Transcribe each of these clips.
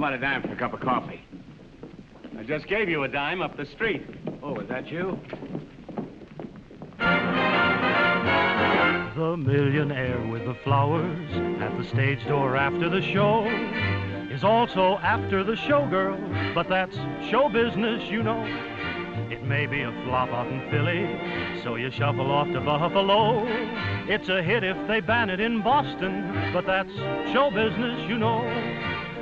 about a dime for a cup of coffee? I just gave you a dime up the street. Oh, is that you? The millionaire with the flowers at the stage door after the show is also after the showgirl, but that's show business, you know. It may be a flop out in Philly, so you shuffle off to Buffalo. It's a hit if they ban it in Boston, but that's show business, you know.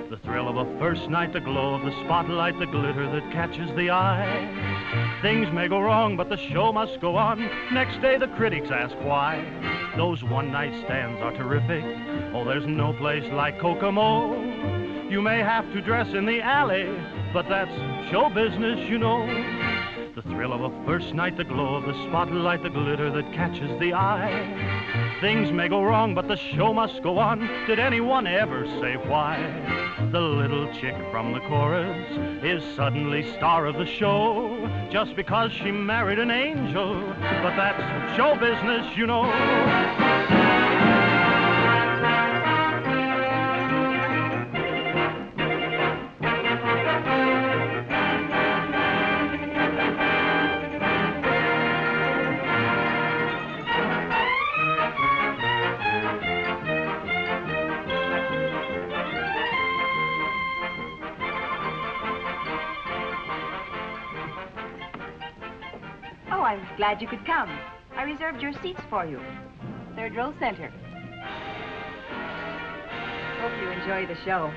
The thrill of a first night, the glow of the spotlight, the glitter that catches the eye. Things may go wrong, but the show must go on. Next day, the critics ask why. Those one-night stands are terrific. Oh, there's no place like Kokomo. You may have to dress in the alley, but that's show business, you know. The thrill of a first night, the glow of the spotlight, the glitter that catches the eye. Things may go wrong, but the show must go on. Did anyone ever say why? The little chick from the chorus is suddenly star of the show just because she married an angel, but that's show business, you know. I'm glad you could come. I reserved your seats for you. Third row center. Hope you enjoy the show.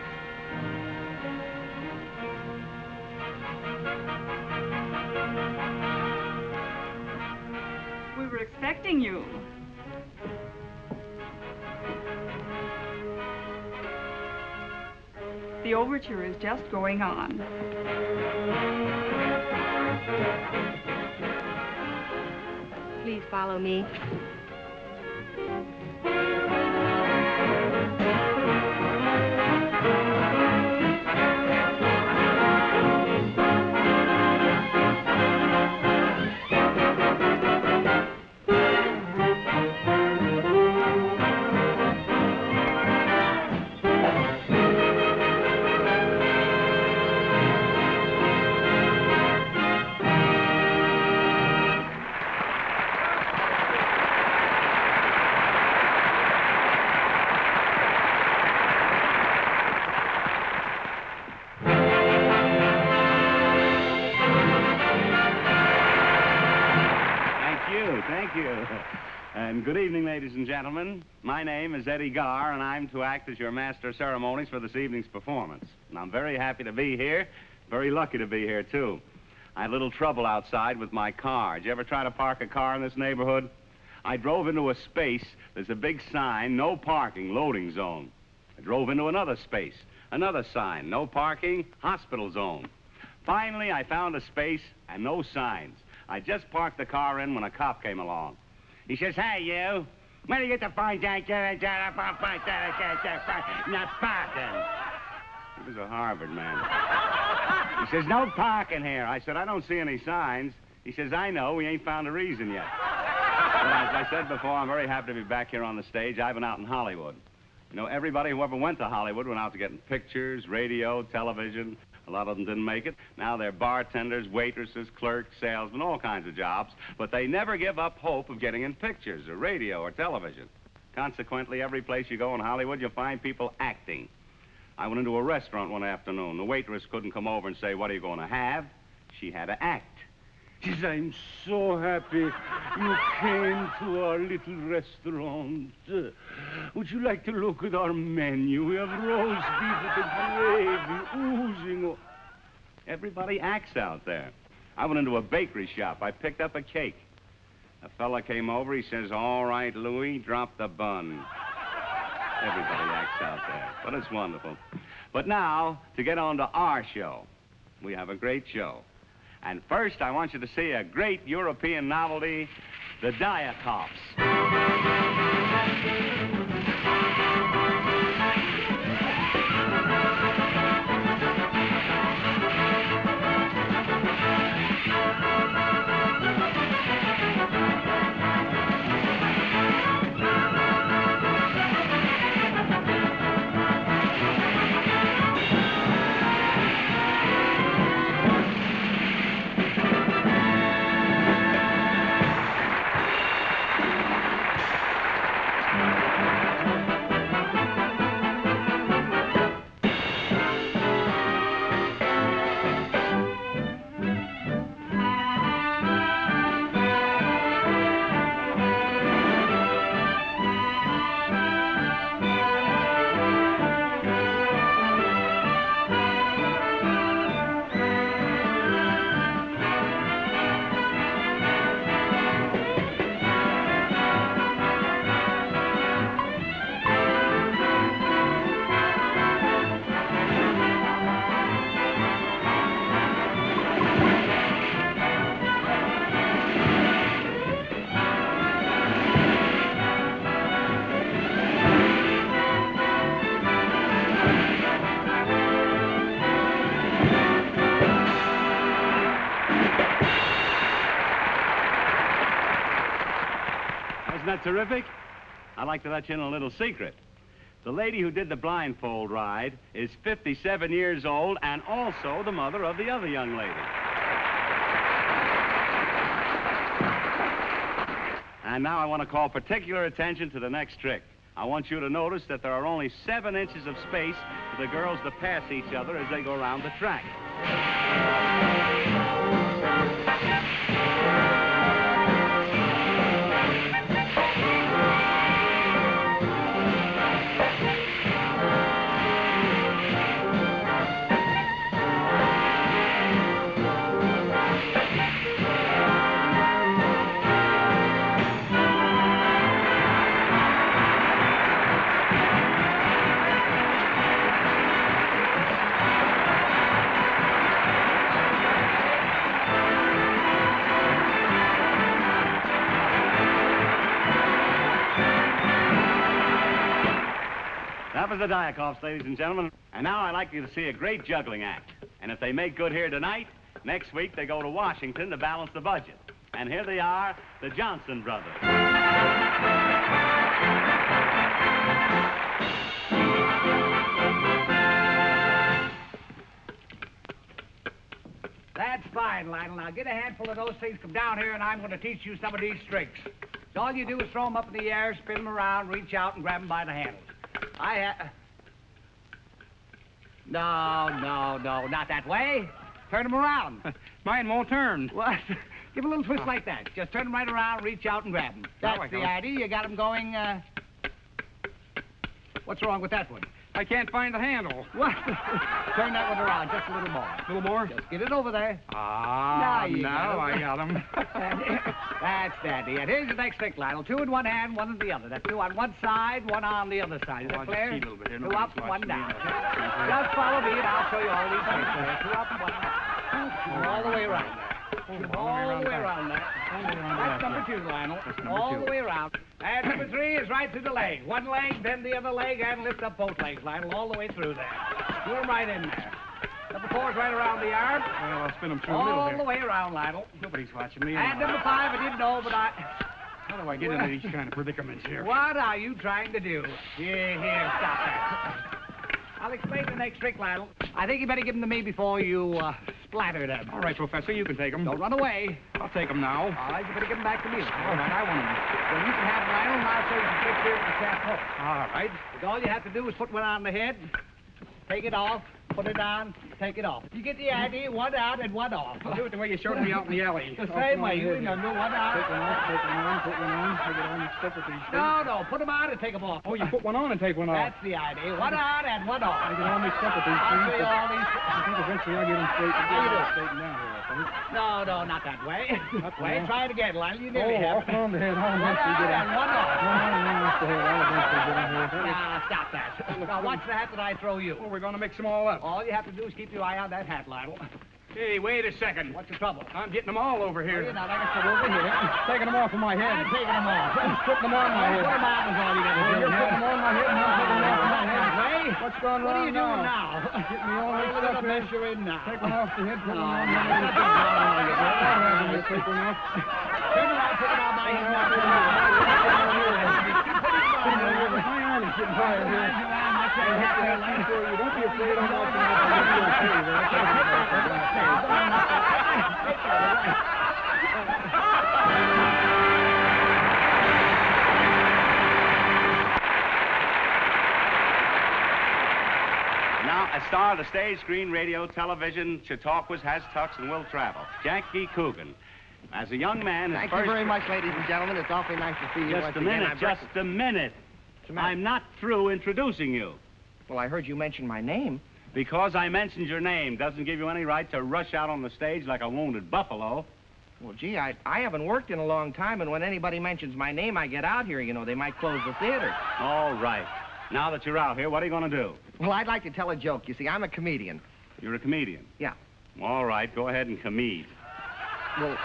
We were expecting you. The overture is just going on. Please follow me. And good evening, ladies and gentlemen. My name is Eddie Garr, and I'm to act as your master of ceremonies for this evening's performance. And I'm very happy to be here, very lucky to be here, too. I had a little trouble outside with my car. Did you ever try to park a car in this neighborhood? I drove into a space. There's a big sign, no parking, loading zone. I drove into another space, another sign, no parking, hospital zone. Finally, I found a space and no signs. I just parked the car in when a cop came along. He says, "Hey, you, where do you get the fine? Not parking." He was a Harvard man. He says, "No parking here." I said, "I don't see any signs." He says, "I know, we ain't found a reason yet." Well, as I said before, I'm very happy to be back here on the stage. I've been out in Hollywood. You know, everybody who ever went to Hollywood went out to getting pictures, radio, television. A lot of them didn't make it. Now they're bartenders, waitresses, clerks, salesmen, all kinds of jobs. But they never give up hope of getting in pictures or radio or television. Consequently, every place you go in Hollywood, you'll find people acting. I went into a restaurant one afternoon. The waitress couldn't come over and say, "What are you going to have?" She had to act. She said, "I'm so happy you came to our little restaurant. Would you like to look at our menu? We have roast beef with the gravy oozing." Everybody acts out there. I went into a bakery shop. I picked up a cake. A fella came over. He says, "All right, Louie, drop the bun." Everybody acts out there, but it's wonderful. But now, to get on to our show. We have a great show. And first, I want you to see a great European novelty, the Diatops. terrific? I'd like to let you in a little secret. The lady who did the blindfold ride is 57 years old and also the mother of the other young lady. And now I want to call particular attention to the next trick. I want you to notice that there are only 7 inches of space for the girls to pass each other as they go around the track. That was the Diakoffs, ladies and gentlemen. And now I'd like you to see a great juggling act. And if they make good here tonight, next week they go to Washington to balance the budget. And here they are, the Johnson brothers. That's fine, Lyle. Now get a handful of those things, come down here, and I'm going to teach you some of these tricks. So all you do is throw them up in the air, spin them around, reach out, and grab them by the handles. No, not that way. Turn them around. Mine won't turn. What? Give a little twist like that. Just turn them right around, reach out, and grab them. That's the idea. You got them going, What's wrong with that one? I can't find the handle. What? Turn that one around just a little more. A little more? Just get it over there. Ah, now I got him. That's dandy. And here's the next trick, Lyle. 2 in one hand, 1 in the other. That's 2 on one side, 1 on the other side. Is that clear? Just see a little bit here. 2 up, 1 down. Just follow me, and I'll show you all these tricks. 2 up, 1 down. All the way around there. All the way around there. That's number 2, Lionel. All the way around. And number 3 is right through the leg. 1 leg, then the other leg, and lift up both legs, Lionel, all the way through there. Do them right in there. Number 4 is right around the arm. Well, I'll spin them through the middle All here. the way around, Lionel. Nobody's watching me. And number 5, I didn't know, but I... How do I get into these kind of predicaments here? What are you trying to do? Here, stop that. I'll explain the next trick, Lionel. I think you better give them to me before you splatter them. All right, Professor, you can take them. Don't run away. I'll take them now. All right, you better give them back to me. All right, I want them. Well, you can have them, Lionel, and I'll show you some tricks here at the shaft hook. All right. All you have to do is put one on the head, take it off, put it on, take it off. You get the idea, 1 out and 1 off. I'll do it the way you showed me out in the alley. The same way, you remember, 1 out. Take one off, take one on, take one on, take it on, and step with these things. No, put them on and take them off. Oh, you put one on and take one off. That's the idea. 1 on and 1 off. I can only step with these I'll things. show you all these. I think eventually I'll get them straight. How you do? Straightened down here, I think. No, not that way. That way. way. Try it again, Lyle. You nearly Oh, have off and on the head. I'll 1 eventually get on them. and 1 off. One on off the head. I'll eventually get them here. Now, stop that. Now, watch the hat that I throw you. Oh, we're going to mix them all up. All you have to do is keep your eye on that hat, Lyle. Hey, wait a second. What's the trouble? I'm getting them all over Oh, here. you're not. I can sit over here. Taking them off of my head. I'm taking them off. Putting them on my head. Put them on is all you got to do. You're putting them on my head and I'm taking them off my head. Way? What's going What wrong are you doing now? now? Getting me all Look mixed at up the here. mess you're in now. Take one off the head, put No, one on no, my head. that's not how you do it. Take one off. Turn around, put it on my head now. My arm is getting tired here. Don't be afraid, I'm watching out. Now, a star of the stage, screen, radio, television, Chautauquas, has tucks, and will travel. Jackie Coogan. As a young man, his Thank first... you very much, ladies and gentlemen. It's awfully nice to see you Just once a again. minute, I'm just a minute. What's the matter? I'm not through introducing you. Well, I heard you mention my name. Because I mentioned your name doesn't give you any right to rush out on the stage like a wounded buffalo. Well, gee, I haven't worked in a long time, and when anybody mentions my name, I get out here. You know, they might close the theater. All right. Now that you're out here, what are you going to do? Well, I'd like to tell a joke. You see, I'm a comedian. You're a comedian. Yeah. All right, go ahead and comede. Well,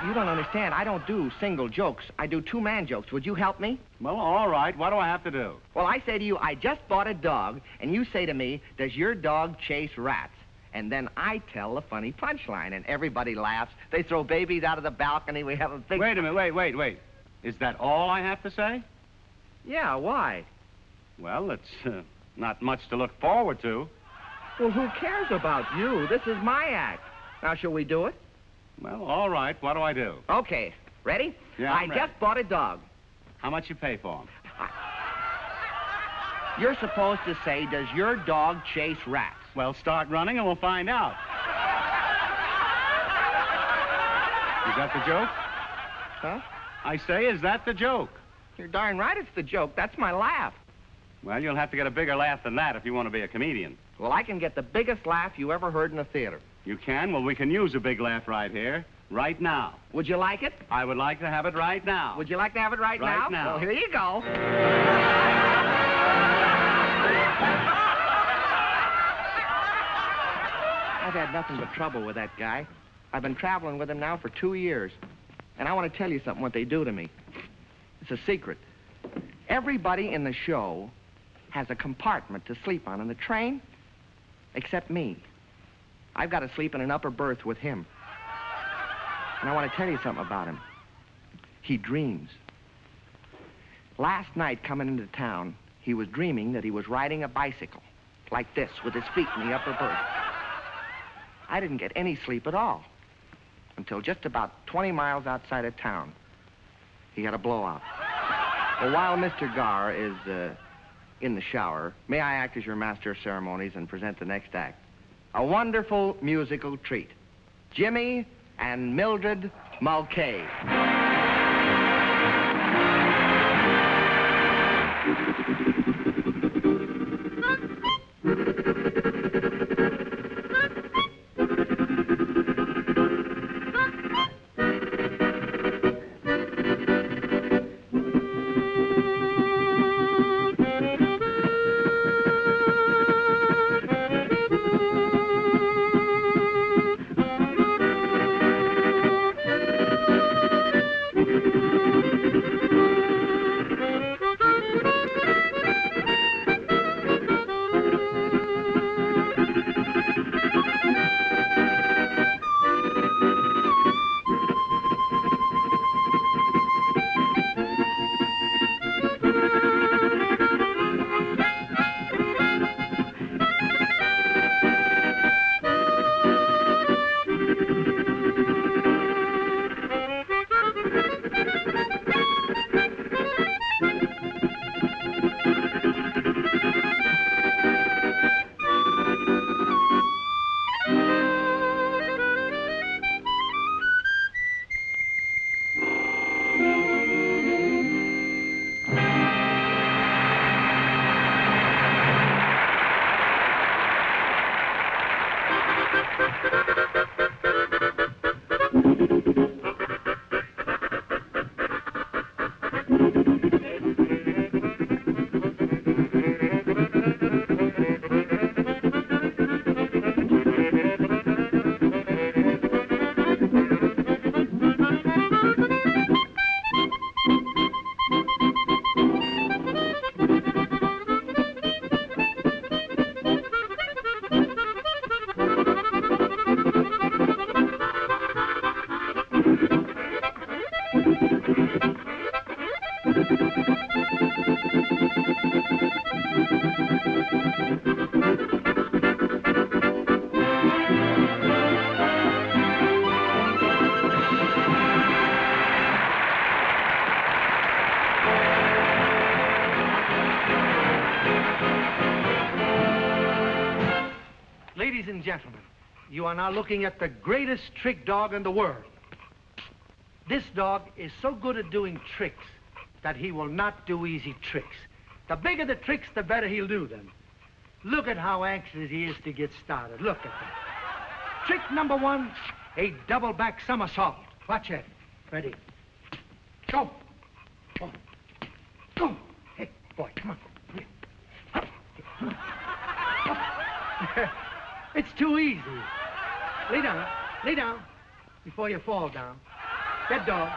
you don't understand. I don't do single jokes. I do 2-man jokes. Would you help me? Well, all right. What do I have to do? Well, I say to you, I just bought a dog, and you say to me, does your dog chase rats? And then I tell a funny punchline, and everybody laughs. They throw babies out of the balcony. We have a big... Wait a minute. Wait. Is that all I have to say? Yeah, why? Well, it's not much to look forward to. Well, who cares about you? This is my act. Now, shall we do it? Well, all right. What do I do? Okay. Ready? Yeah, I I'm ready. just bought a dog. How much you pay for him? You're supposed to say, does your dog chase rats? Well, start running and we'll find out. Is that the joke? Huh? I say, is that the joke? You're darn right it's the joke. That's my laugh. Well, you'll have to get a bigger laugh than that if you want to be a comedian. Well, I can get the biggest laugh you ever heard in a theater. You can? Well, we can use a big laugh right here, right now. Would you like it? I would like to have it right now. Would you like to have it right now? Right now. Well, here you go. I've had nothing but trouble with that guy. I've been traveling with him now for 2 years. And I want to tell you something, what they do to me. It's a secret. Everybody in the show has a compartment to sleep on in the train, except me. I've got to sleep in an upper berth with him. And I want to tell you something about him. He dreams. Last night, coming into town, he was dreaming that he was riding a bicycle, like this, with his feet in the upper berth. I didn't get any sleep at all, until just about 20 miles outside of town. He had a blowout. Well, while Mr. Garr is in the shower, may I act as your master of ceremonies and present the next act? A wonderful musical treat. Jimmy and Mildred Mulcahy. Ladies and gentlemen, you are now looking at the greatest trick dog in the world. This dog is so good at doing tricks that he will not do easy tricks. The bigger the tricks, the better he'll do them. Look at how anxious he is to get started. Look at that. Trick number 1, a double back somersault. Watch it. Ready. Go. Go. Go. Hey, boy, come on. Come on. It's too easy. Lay down. Lay down before you fall down. Dead dog.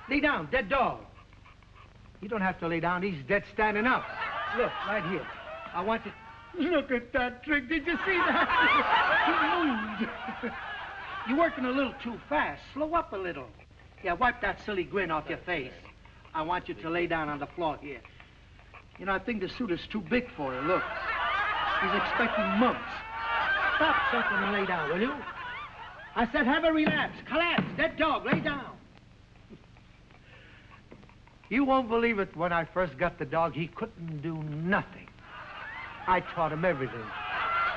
Lay down. Dead dog. You don't have to lay down. He's dead standing up. Look, right here. I want you... Look at that trick. Did you see that? He moved. You're working a little too fast. Slow up a little. Yeah, wipe that silly grin off your face. I want you to lay down on the floor here. You know, I think the suit is too big for you. Look. He's expecting mumps. Stop something and lay down, will you? I said have a relapse. Collapse. Dead dog. Lay down. You won't believe it, when I first got the dog, he couldn't do nothing. I taught him everything.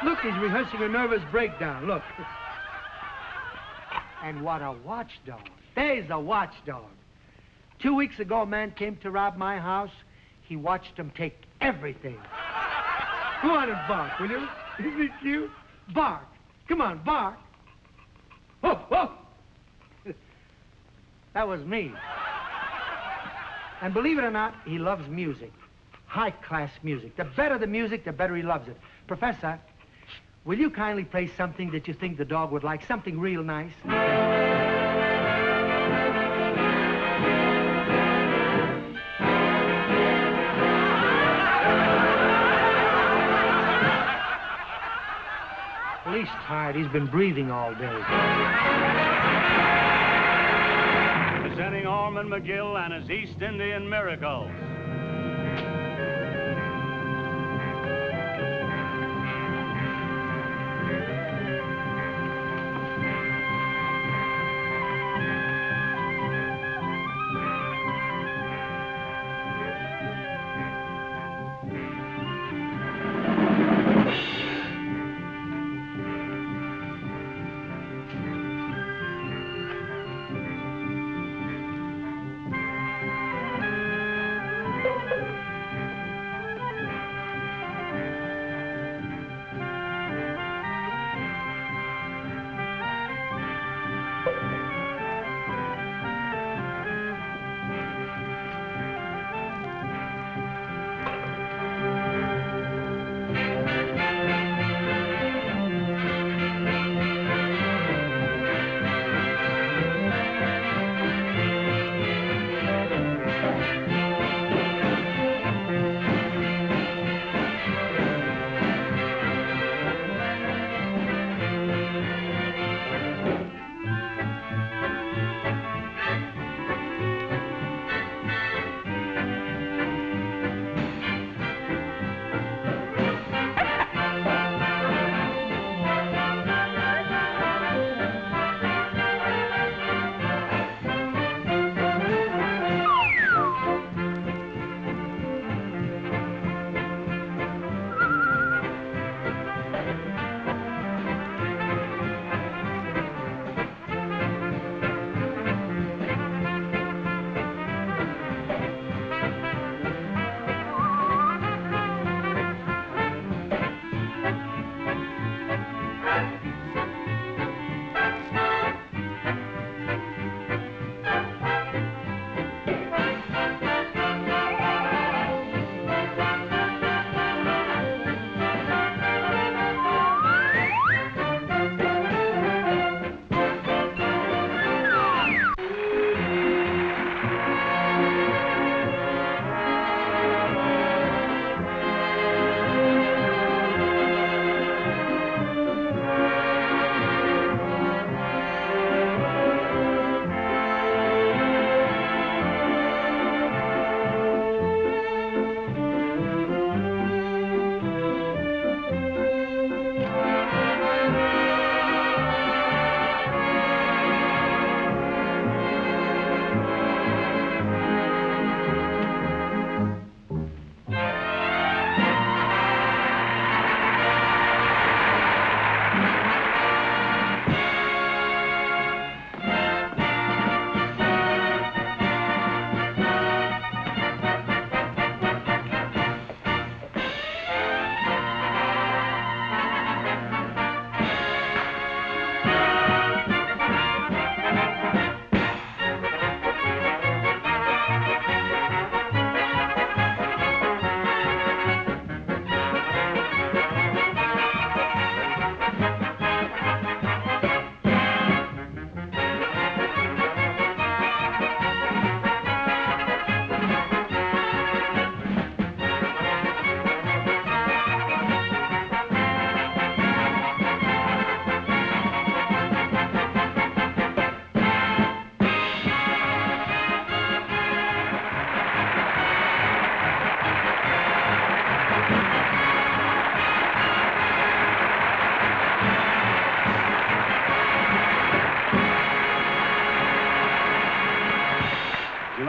Look, he's rehearsing a nervous breakdown. Look. And what a watchdog. There's a watchdog. 2 weeks ago, a man came to rob my house. He watched him take everything. Go on and bark, will you? Isn't it cute? Bark. Come on, bark. Oh, oh. That was me. And believe it or not, he loves music. High-class music. The better the music, the better he loves it. Professor, will you kindly play something that you think the dog would like? Something real nice? Well, he's tired. He's been breathing all day. Presenting Ormond McGill and his East Indian Miracles.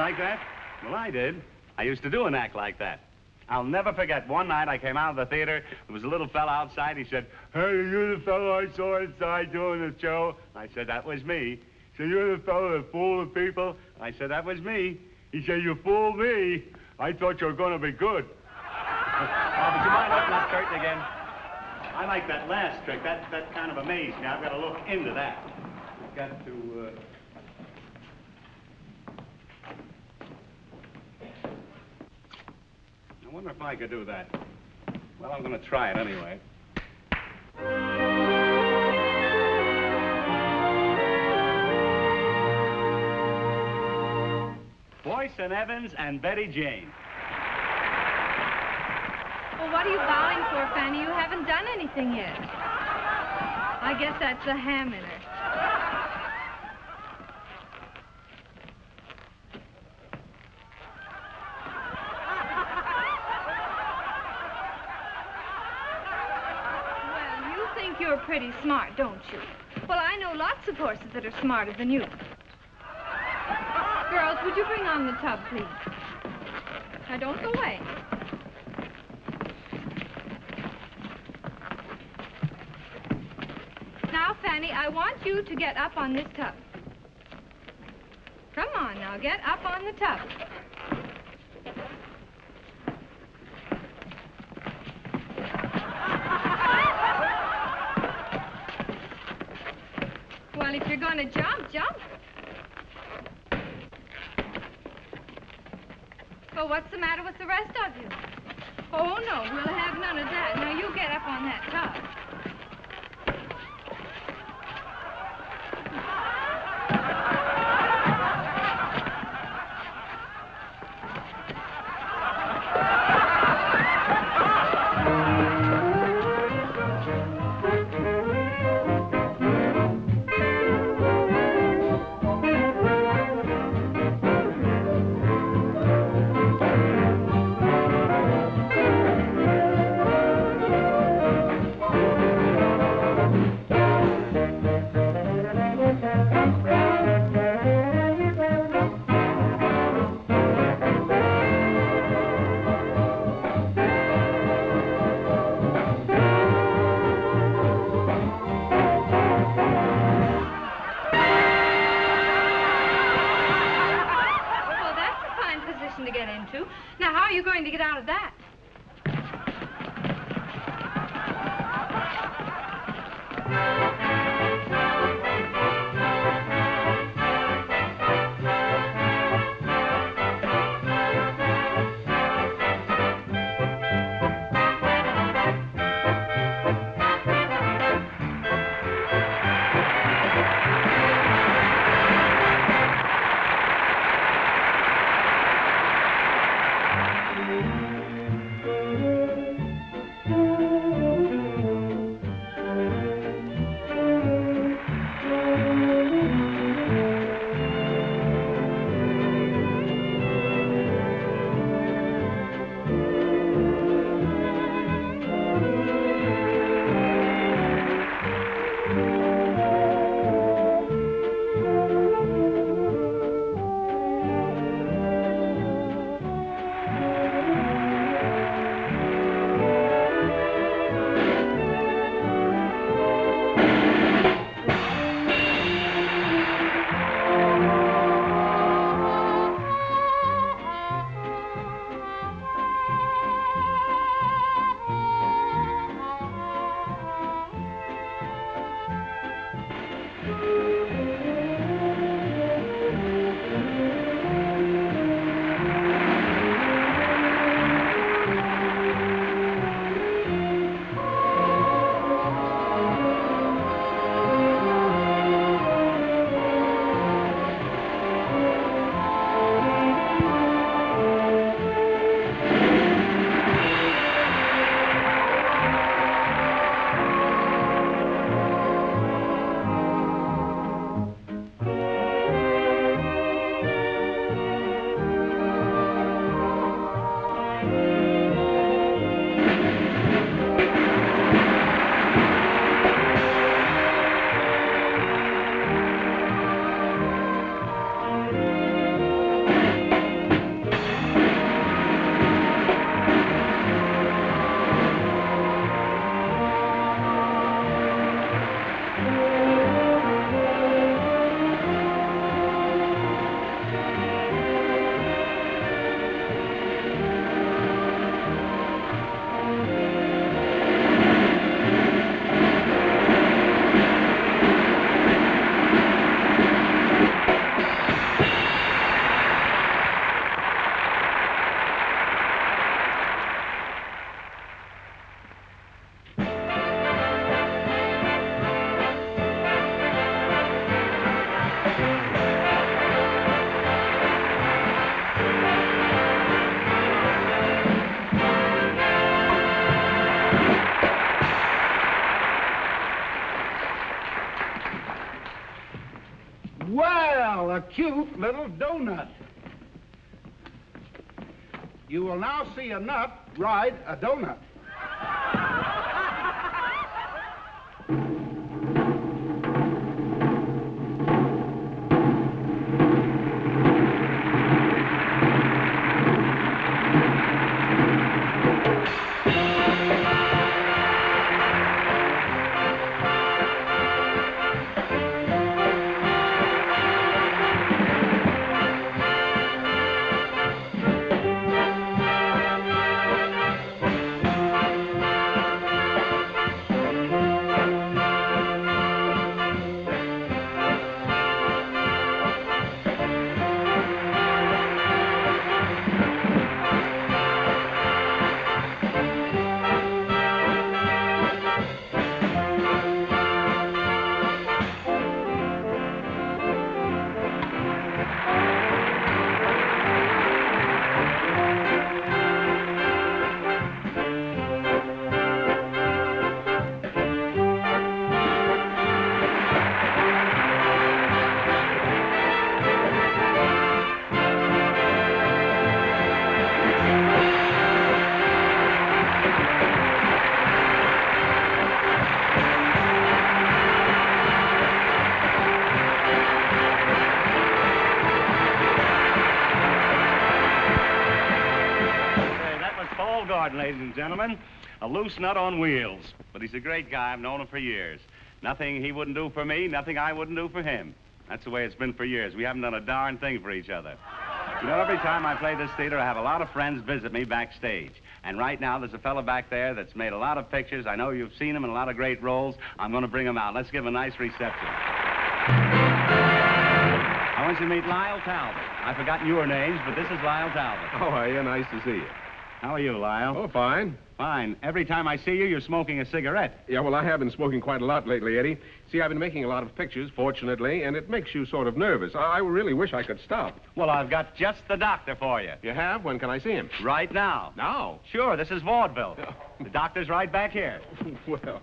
like that? Well, I did. I used to do an act like that. I'll never forget, one night I came out of the theater, there was a little fella outside, he said, "Hey, are you the fellow I saw inside doing the show?" I said, "That was me." He said, "You're the fellow that fooled the people?" I said, "That was me." He said, "You fooled me. I thought you were going to be good." Oh, but you mind opening that curtain again? I like that last trick. That kind of amazed me. I've got to look into that. I've got to, I wonder if I could do that. Well, I'm going to try it anyway. Boyce and Evans and Betty Jane. Well, what are you bowing for, Fanny? You haven't done anything yet. I guess that's the ham in her. Well, you think you're pretty smart, don't you? Well, I know lots of horses that are smarter than you. Girls, would you bring on the tub, please? Now, don't go away. Now, Fanny, I want you to get up on this tub. Come on, now, get up on the tub. Well, if you're going to jump, jump. Well, what's the matter with the rest of you? Oh, no, we'll have none of that. Now, you get up on that tub. Now, how are you going to get out of that? Well, a cute little donut. You will now see a nut ride a donut. Ladies and gentlemen, a loose nut on wheels. But he's a great guy. I've known him for years. Nothing he wouldn't do for me, nothing I wouldn't do for him. That's the way it's been for years. We haven't done a darn thing for each other. You know, every time I play this theater, I have a lot of friends visit me backstage. And right now, there's a fellow back there that's made a lot of pictures. I know you've seen him in a lot of great roles. I'm going to bring him out. Let's give him a nice reception. I want you to meet Lyle Talbot. I've forgotten your names, but this is Lyle Talbot. How are you? Nice to see you. How are you, Lyle? Oh, fine. Fine. Every time I see you, you're smoking a cigarette. Yeah, well, I have been smoking quite a lot lately, Eddie. See, I've been making a lot of pictures, fortunately, and it makes you sort of nervous. I really wish I could stop. Well, I've got just the doctor for you. You have? When can I see him? Right now. Now? Sure, this is Vaudeville. The doctor's right back here. Well...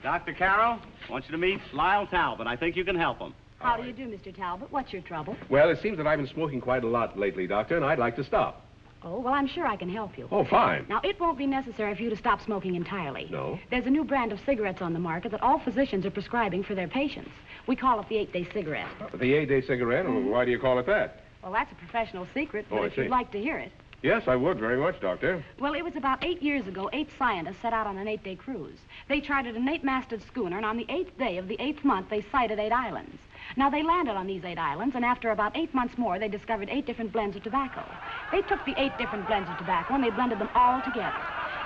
Dr. Carroll, I want you to meet Lyle Talbot. I think you can help him. How do you do, Mr. Talbot? What's your trouble? Well, it seems that I've been smoking quite a lot lately, Doctor, and I'd like to stop. Oh, well, I'm sure I can help you. Oh, fine. Now, it won't be necessary for you to stop smoking entirely. No? There's a new brand of cigarettes on the market that all physicians are prescribing for their patients. We call it the 8-day cigarette. The 8-day cigarette? Mm-hmm. Why do you call it that? Well, that's a professional secret, but Oh, I if you'd see. like to hear it. Yes, I would very much, Doctor. Well, it was about 8 years ago, 8 scientists set out on an 8-day cruise. They chartered an 8-masted schooner, and on the 8th day of the 8th month, they sighted 8 islands. Now, they landed on these 8 islands, and after about 8 months more, they discovered 8 different blends of tobacco. They took the 8 different blends of tobacco, and they blended them all together.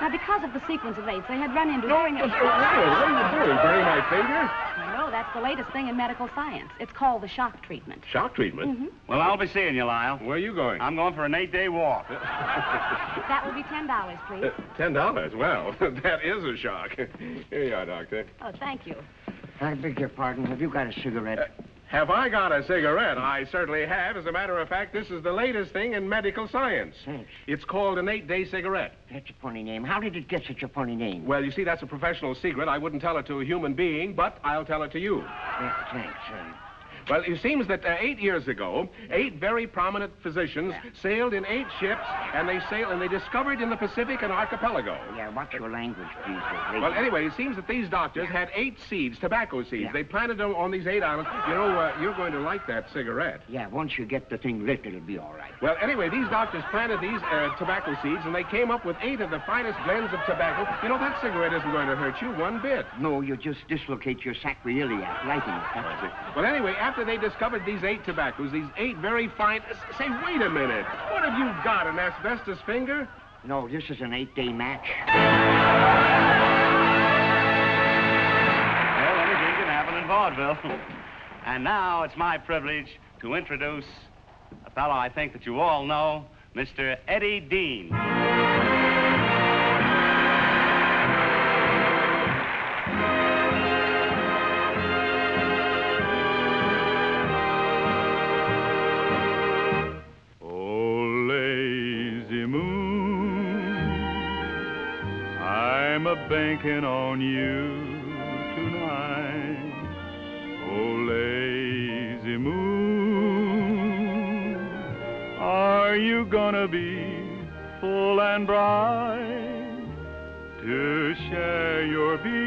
Now, because of the sequence of 8s, they had run into... What are you doing? Burning my finger? No, that's the latest thing in medical science. It's called the shock treatment. Shock treatment? Mm-hmm. Well, I'll be seeing you, Lyle. Where are you going? I'm going for an 8-day walk. That will be $10, please. $10? Well, that is a shock. Here you are, Doctor. Oh, thank you. I beg your pardon. Have you got a cigarette? Have I got a cigarette? I certainly have. As a matter of fact, this is the latest thing in medical science. Thanks. It's called an 8-day cigarette. That's a funny name. How did it get such a funny name? Well, you see, that's a professional secret. I wouldn't tell it to a human being, but I'll tell it to you. Thanks. Well, it seems that 8 years ago, 8 very prominent physicians sailed in 8 ships, and they discovered in the Pacific an archipelago. Yeah, watch your language, please. Well, anyway, it seems that these doctors had 8 seeds, tobacco seeds. Yeah. They planted them on these 8 islands. You know, you're going to like that cigarette. Yeah, once you get the thing lit, it'll be all right. Well, anyway, these doctors planted these tobacco seeds, and they came up with 8 of the finest blends of tobacco. You know, that cigarette isn't going to hurt you one bit. No, you just dislocate your sacroiliac lighting it. That's it. Well, anyway, after they discovered these 8 tobaccos, these 8 very fine... Say, wait a minute. What have you got, an asbestos finger? No, this is an 8-day match. Well, anything can happen in vaudeville. And now it's my privilege to introduce a fellow I think that you all know, Mr. Eddie Dean. I'm a-banking on you tonight, oh, lady. gonna be full and bright to share your beams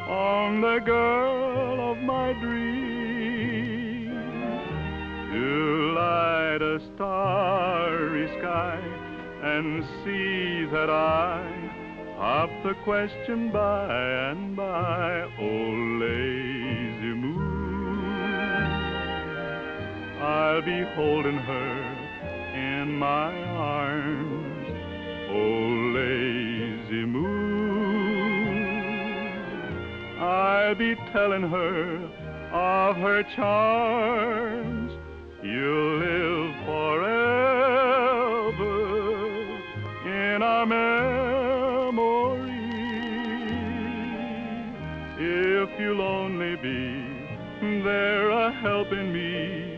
on the girl of my dreams, to light a starry sky and see that I hop the question by and by. Oh, lazy moon, I'll be holding her in my arms. Oh, lazy moon, I'll be telling her of her charms. You'll live forever in our memory if you'll only be there a helping me.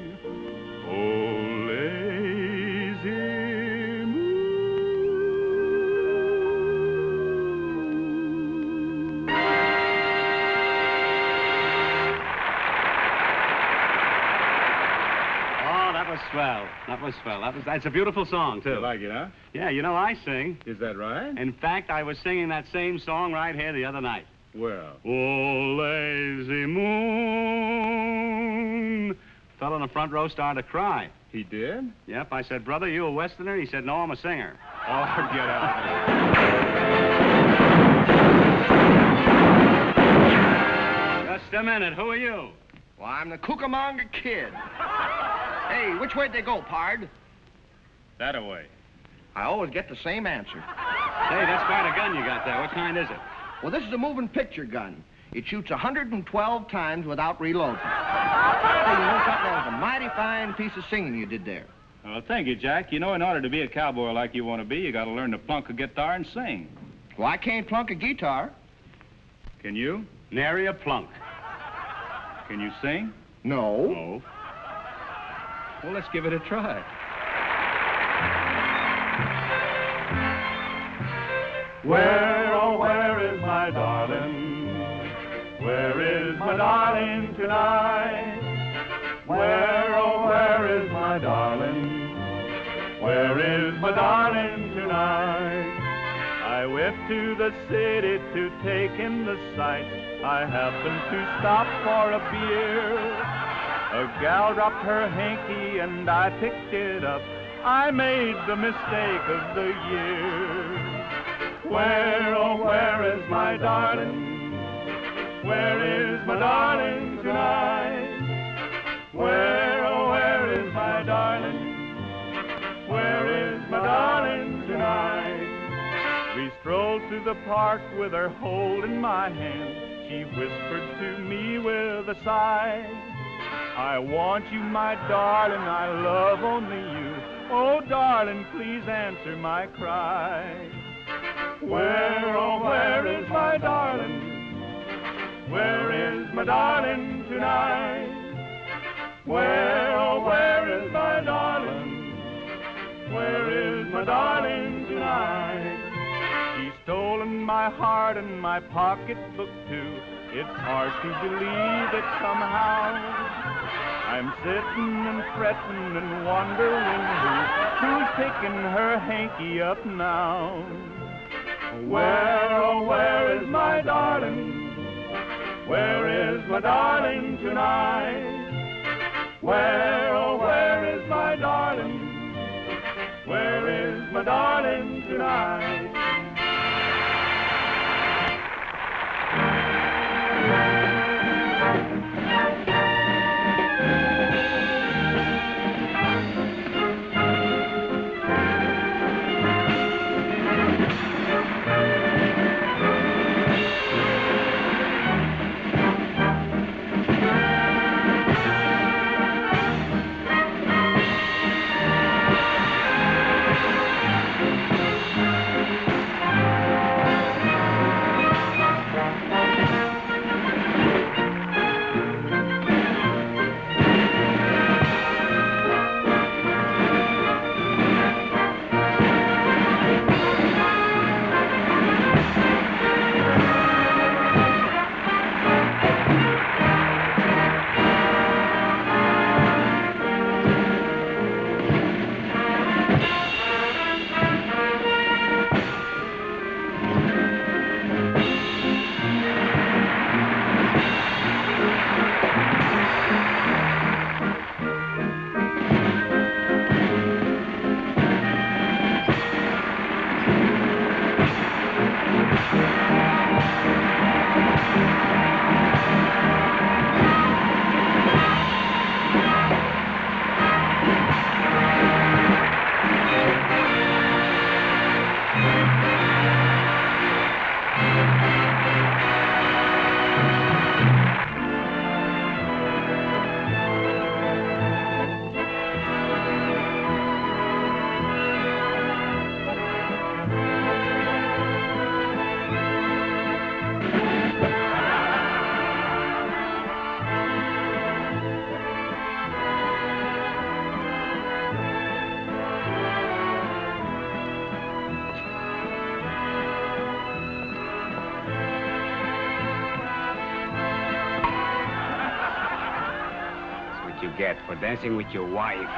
Oh, lazy moon. Oh, that was swell. That was swell. That's a beautiful song, too. You like it, huh? Yeah, you know, I sing. Is that right? In fact, I was singing that same song right here the other night. Well. Oh, lazy moon. Fellow in the front row started to cry. He did? Yep, I said, brother, you a Westerner? He said, no, I'm a singer. Oh, get out. Just a minute, who are you? Well, I'm the Cucamonga Kid. Hey, which way'd they go, pard? That-a-way. I always get the same answer. Hey, that's quite a gun you got there. What kind is it? Well, this is a moving picture gun. It shoots 112 times without reloading. Hey, you know something? That was a mighty fine piece of singing you did there. Well, thank you, Jack. You know, in order to be a cowboy like you want to be, you got to learn to plunk a guitar and sing. Well, I can't plunk a guitar. Can you? Nary a plunk. Can you sing? No. No. Well, let's give it a try. Where, oh, where is my darling? Where is my darling tonight? Where, oh, where is my darling? Where is my darling tonight? I whipped to the city to take in the sights. I happened to stop for a beer. A gal dropped her hanky and I picked it up. I made the mistake of the year. Where, oh, where is my darling? Where is my darling tonight? Where, oh, where is my darling? Where is my darling tonight? We strolled through the park with her holding my hand. She whispered to me with a sigh, I want you, my darling, I love only you. Oh, darling, please answer my cry. Where, oh, where is my darling? Where is my darling tonight? Where, oh, where is my darling? Where is my darling tonight? She's stolen my heart and my pocketbook, too. It's hard to believe it somehow. I'm sitting and fretting and wondering who's picking her hanky up now. Where, oh, where is my darling? Where is my darling tonight? Where, oh, where is my darling? Where is my darling tonight? what you get for dancing with your wife.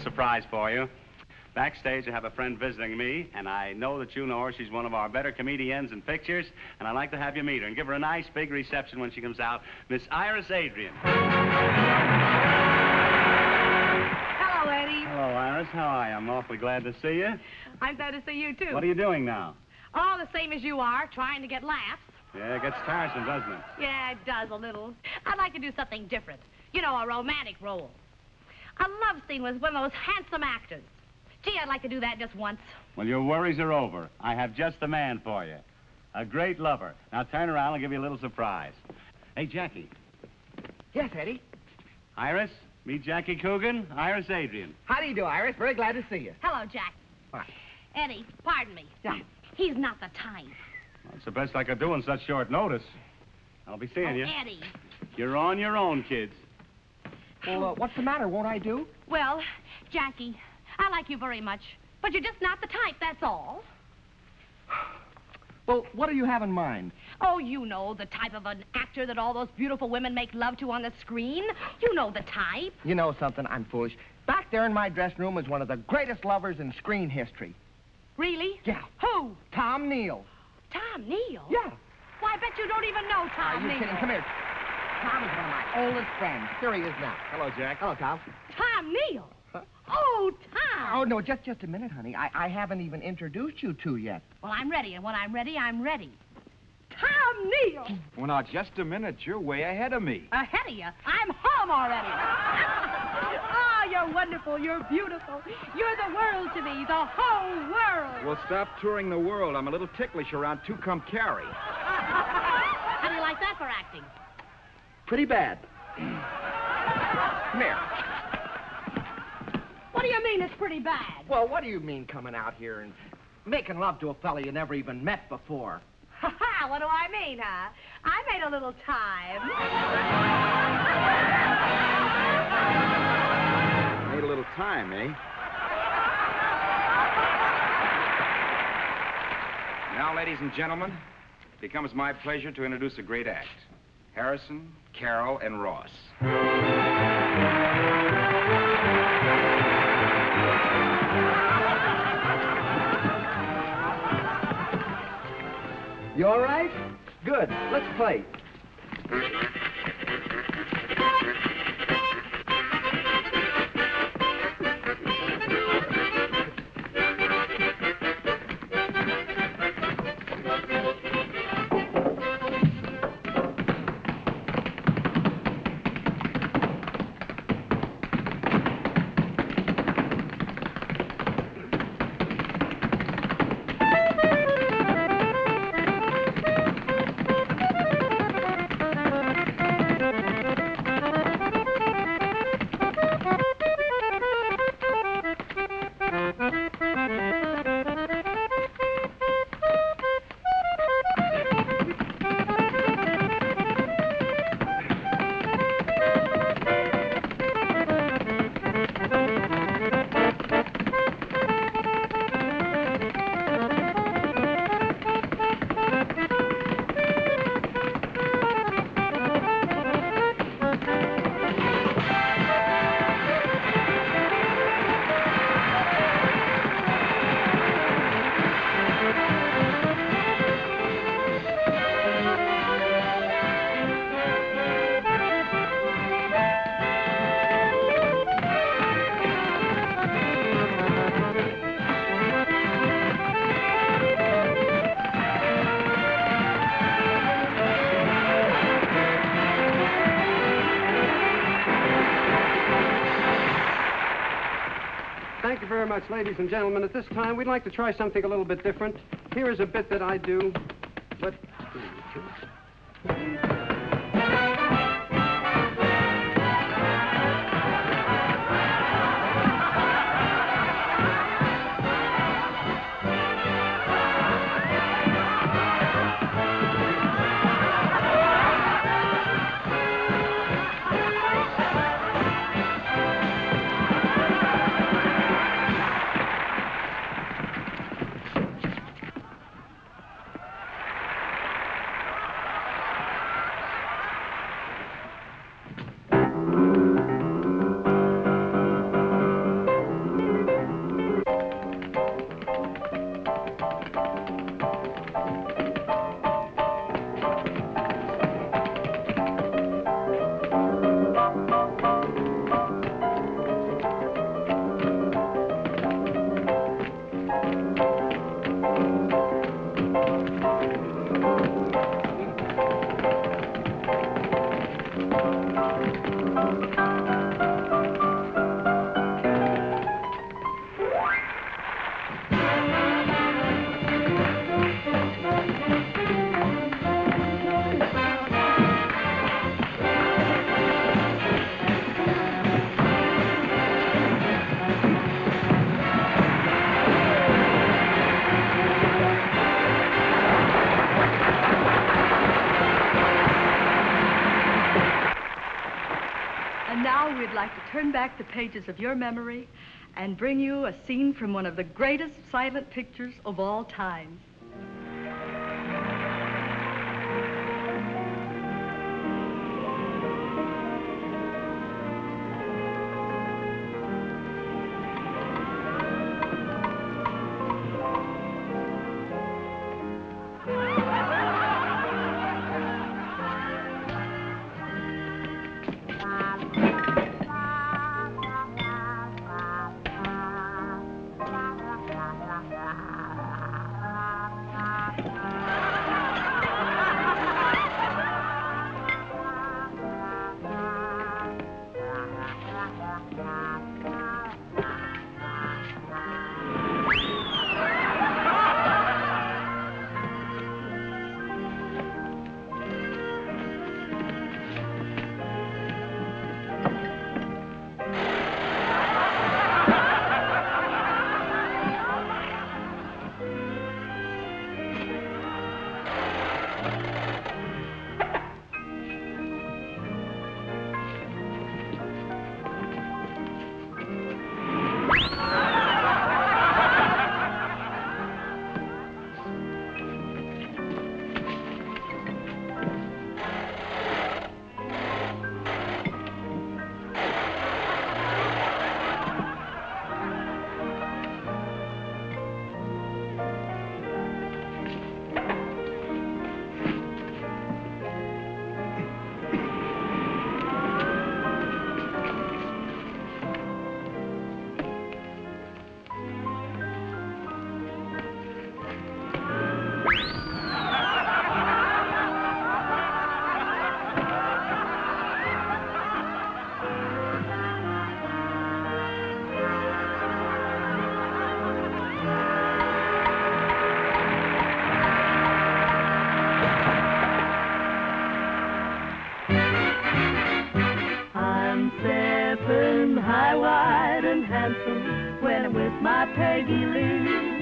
Surprise for you. Backstage, I have a friend visiting me, and I know that you know her. She's one of our better comedians in pictures, and I'd like to have you meet her and give her a nice big reception when she comes out. Miss Iris Adrian. Hello, Eddie. Hello, Iris. How are you? I'm awfully glad to see you. I'm glad to see you, too. What are you doing now? Oh, the same as you are, trying to get laughs. Yeah, it gets tiresome, doesn't it? Yeah, it does a little. I'd like to do something different. You know, a romantic role. A love scene with one of those handsome actors. Gee, I'd like to do that just once. Well, your worries are over. I have just the man for you. A great lover. Now turn around, I'll give you a little surprise. Hey, Jackie. Yes, Eddie. Iris, meet Jackie Coogan, Iris Adrian. How do you do, Iris? Very glad to see you. Hello, Jack. What? Eddie, pardon me. Yeah. He's not the type. Well, it's the best I could do in such short notice. I'll be seeing you. Eddie. You're on your own, kids. Well, what's the matter? Won't I do? Well, Jackie, I like you very much, but you're just not the type, that's all. Well, what do you have in mind? Oh, you know, the type of an actor that all those beautiful women make love to on the screen. You know the type. You know something? I'm foolish. Back there in my dressing room is one of the greatest lovers in screen history. Really? Yeah. Who? Tom Neal. Tom Neal? Yeah. Why, I bet you don't even know Tom Are you Neal. kidding? Come here. Tom is one of my oldest friends. Here he is now. Hello, Jack. Hello, Tom. Tom Neal? Oh, Tom. Oh, no, just a minute, honey. I haven't even introduced you two yet. Well, I'm ready, and when I'm ready, I'm ready. Tom Neal! Well, now, just a minute. You're way ahead of me. Ahead of you? I'm home already. Oh, you're wonderful. You're beautiful. You're the world to me, the whole world. Well, stop touring the world. I'm a little ticklish around Tucumcari. How do you like that for acting? Pretty bad. Come here. What do you mean it's pretty bad? Well, what do you mean coming out here and making love to a fella you never even met before? Ha-ha, what do I mean, huh? I made a little time. Made a little time, eh? Now, ladies and gentlemen, it becomes my pleasure to introduce a great act. Harrison, Carroll, and Ross. You all right? Good. Let's play. Thank you very much, ladies and gentlemen. At this time, we'd like to try something a little bit different. Here is a bit that I do, but... We'd like to turn back the pages of your memory and bring you a scene from one of the greatest silent pictures of all time. When I'm with my Peggy Lee,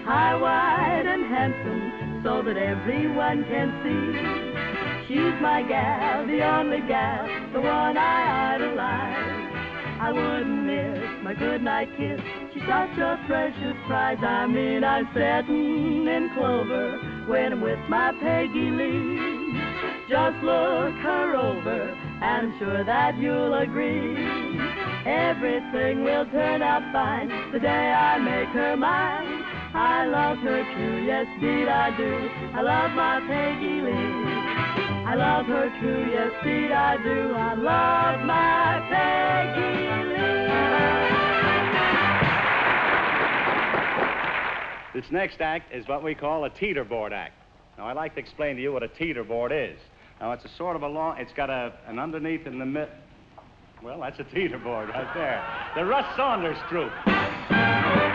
high, wide, and handsome, so that everyone can see. She's my gal, the only gal, the one I idolize. I wouldn't miss my goodnight kiss. She's such a precious prize. I mean, I'm setting in clover when I'm with my Peggy Lee. Just look her over, and I'm sure that you'll agree. Everything will turn out fine the day I make her mine. I love her true, yes, indeed I do. I love my Peggy Lee. I love her true, yes, indeed I do. I love my Peggy Lee. This next act is what we call a teeterboard act. Now, I'd like to explain to you what a teeterboard is. Now, it's a sort of a long, it's got an underneath in the mid. Well, that's a teeterboard right there. The Russ Saunders troupe. Thank you.